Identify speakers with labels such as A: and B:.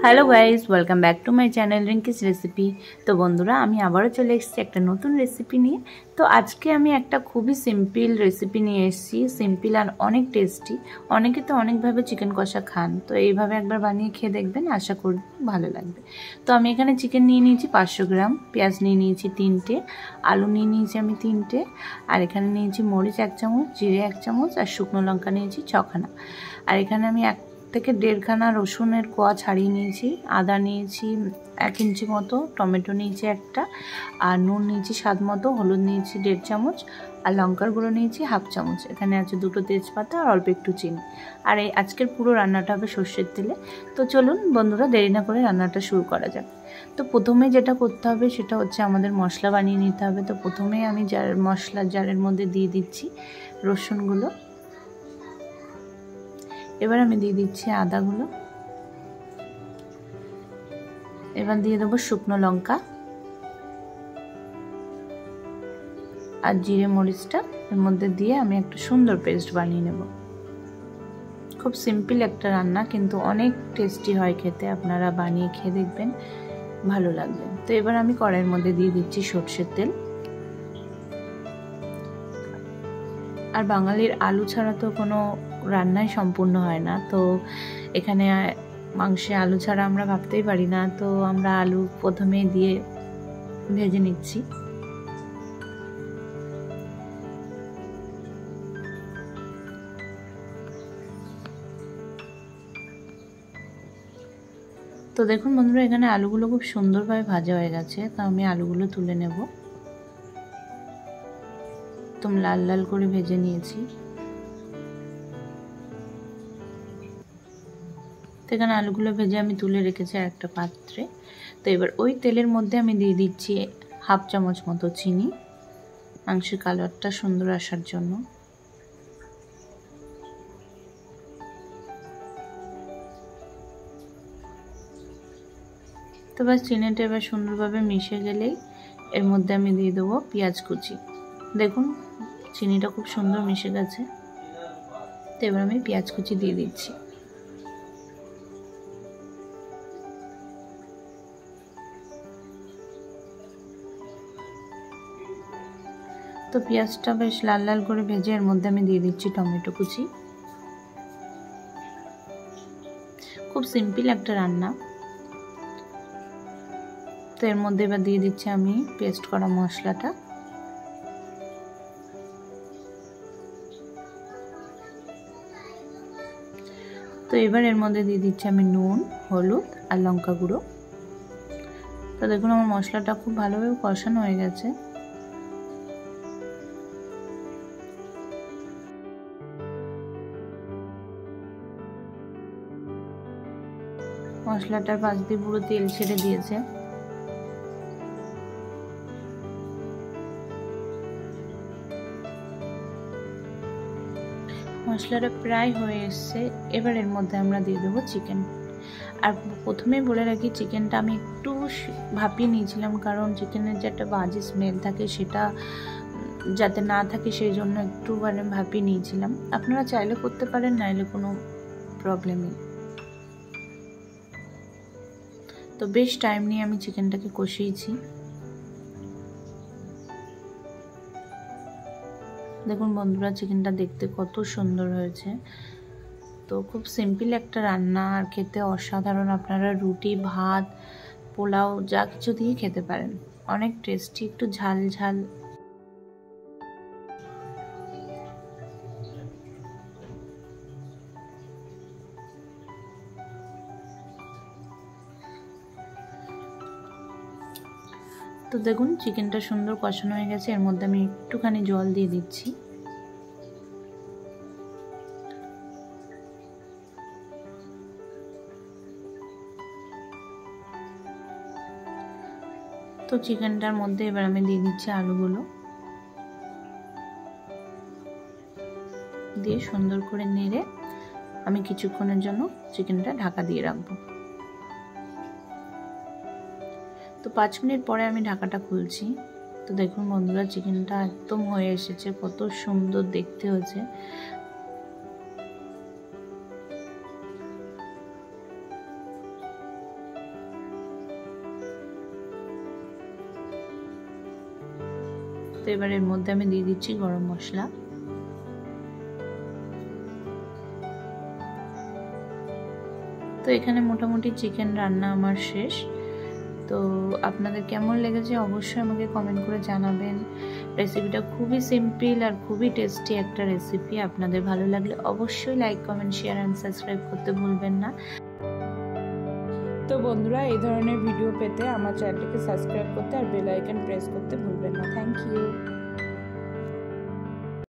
A: Hello guys, welcome back to my channel Rinki's recipe. তো বন্ধুরা, আমি আবারও চলে এসেছি একটা নতুন রেসিপি নিয়ে। তো আজকে আমি একটা খুবই সিম্পল রেসিপি নিয়ে এসেছি, সিম্পল আর অনেক টেস্টি। অনেকে তো অনেকভাবে চিকেন কষা খান, তো এইভাবে একবার বানিয়ে খেয়ে দেখবেন, আশা করি ভালো লাগবে। তো আমি এখানে চিকেন নিয়ে নিয়েছি 500 গ্রাম, পেঁয়াজ নিয়ে নিয়েছি 3টে, আলু নিয়ে নিয়েছি আমি 3টে, আর এখানে নিয়েছি মরিচ 1 চামচ, জিরে 1 চামচ, আর শুকনো লঙ্কা নিয়েছি 6খানা। আর এখানে আমি 1 থেকে 1.5খানা রসুনের কোয়া ছাড়িয়ে নিয়েছি, আদা নিয়েছি 1 ইঞ্চি মতো, টমেটো নিয়েছি একটা, আর নুন নিয়েছি স্বাদ মতো, হলুদ নিয়েছি 1.5 চামচ, আর লঙ্কার গুঁড়ো নিয়েছি 1/2 চামচ। এখানে আছে 2টো তেজপাতা আর অল্প একটু চিনি। আর এই আজকের পুরো রান্নাটা হবে সর্ষের তেলে। তো চলুন বন্ধুরা, দেরি না করে রান্নাটা শুরু করা যাক। তো প্রথমে যেটা করতে হবে সেটা হচ্ছে আমাদের মশলা বানিয়ে নিতে হবে। তো প্রথমেই আমি মশলার জারের মধ্যে দিয়ে দিচ্ছি রসুনগুলো। এবার আমি দিয়ে দিচ্ছি আদাগুলো, এবার দিয়ে দেবো শুকনো লঙ্কা আর জিরে মরিচটা এর মধ্যে দিয়ে আমি একটা সুন্দর পেস্ট বানিয়ে নেব। খুব সিম্পল একটা রান্না, কিন্তু অনেক টেস্টি হয় খেতে। আপনারা বানিয়ে খেয়ে দেখবেন, ভালো লাগবে। তো এবার আমি কড়াইয়ের মধ্যে দিয়ে দিচ্ছি সরষের তেল। আর বাঙালির আলু ছাড়া তো কোনো রান্নাই সম্পূর্ণ হয় না। তো এখানে মাংসে আলু ছাড়া আমরা ভাবতেই পারি না, তো আমরা আলু প্রথমে দিয়ে ভেজে নিচ্ছি। তো দেখুন বন্ধুরা, এখানে আলুগুলো খুব সুন্দরভাবে ভাজা হয়ে গেছে। তো আমি আলুগুলো তুলে নেব। একদম লাল লাল করে ভেজে নিয়েছি। তো এখানে আলুগুলো ভেজে আমি তুলে রেখেছি একটা পাত্রে। তো এবার ওই তেলের মধ্যে আমি দিয়ে দিচ্ছি 1/2 চামচ মতো চিনি, মাংসের কালারটা সুন্দর আসার জন্য। তো বাস চিনিটা এবার সুন্দরভাবে মিশে গেলেই এর মধ্যে আমি দিয়ে দেবো পেঁয়াজ কুচি। দেখুন চিনিটা খুব সুন্দর মিশে গেছে। তো এবার আমি পেঁয়াজ কুচি দিয়ে দিচ্ছি। তো পেঁয়াজটা বেশ লাল লাল করে ভেজে এর মধ্যে আমি দিয়ে দিচ্ছি টমেটো কুচি। খুব সিম্পল একটা রান্না। তো এর মধ্যে এবার দিয়ে দিচ্ছি আমি পেস্ট করা মশলাটা। তো এবার এর মধ্যে দিয়ে দিচ্ছি আমি নুন, হলুদ আর লঙ্কা গুঁড়ো। তো দেখুন আমার মশলাটা খুব ভালোভাবে কষানো হয়ে গেছে। মশলাটার পাশ দিয়ে পুরো তেল ছেড়ে দিয়েছে। মশলাটা প্রায় হয়ে এসছে। এবার এর মধ্যে আমরা দিয়ে দেবো চিকেন। আর প্রথমেই বলে রাখি, চিকেনটা আমি একটু ভাপিয়ে নিয়েছিলাম, কারণ চিকেনের যে একটা বাজে স্মেল থাকে সেটা যাতে না থাকে সেই জন্য একটু ভাপিয়ে নিয়েছিলাম। আপনারা চাইলে করতে পারেন, নাইলে কোনো প্রবলেম নেই। তো বেশ টাইম নিয়ে আমি চিকেনটাকে কষিয়েছি। দেখুন বন্ধুরা, চিকেনটা দেখতে কত সুন্দর হয়েছে। তো খুব সিম্পল একটা রান্না, আর খেতে অসাধারণ। আপনারা রুটি, ভাত, পোলাও যা কিছু দিয়ে খেতে পারেন। অনেক টেস্টি, একটু ঝাল ঝাল। তো দেখুন চিকেনটা সুন্দর কষানো হয়ে গেছে। এর মধ্যে আমি একটুখানি জল দিয়ে দিচ্ছি। তো চিকেনটার মধ্যে এবার আমি দিয়ে দিচ্ছি আলুগুলো, দিয়ে সুন্দর করে নেড়ে আমি কিছুক্ষণের জন্য চিকেনটা ঢাকা দিয়ে রাখবো। তো 5 মিনিট পরে আমি ঢাকাটা খুলছি। তো দেখুন বন্ধুরা, চিকেনটা একদম হয়ে এসেছে, কত সুন্দর দেখতে হয়েছে। তো এবার এর মধ্যে আমি দিয়ে দিচ্ছি গরম মশলা। তো এখানে মোটামুটি চিকেন রান্না আমার শেষ। তো আপনাদের কেমন লেগেছে অবশ্যই আমাকে কমেন্ট করে জানাবেন। রেসিপিটা খুবই সিম্পল আর খুবই টেস্টি একটা রেসিপি। আপনাদের ভালো লাগলে অবশ্যই like, comment, share and subscribe করতে ভুলবেন না। তো বন্ধুরা, এই ধরনের ভিডিও পেতে আমার চ্যানেলটিকে সাবস্ক্রাইব করতে আর বেল আইকন প্রেস করতে ভুলবেন না। Thank you.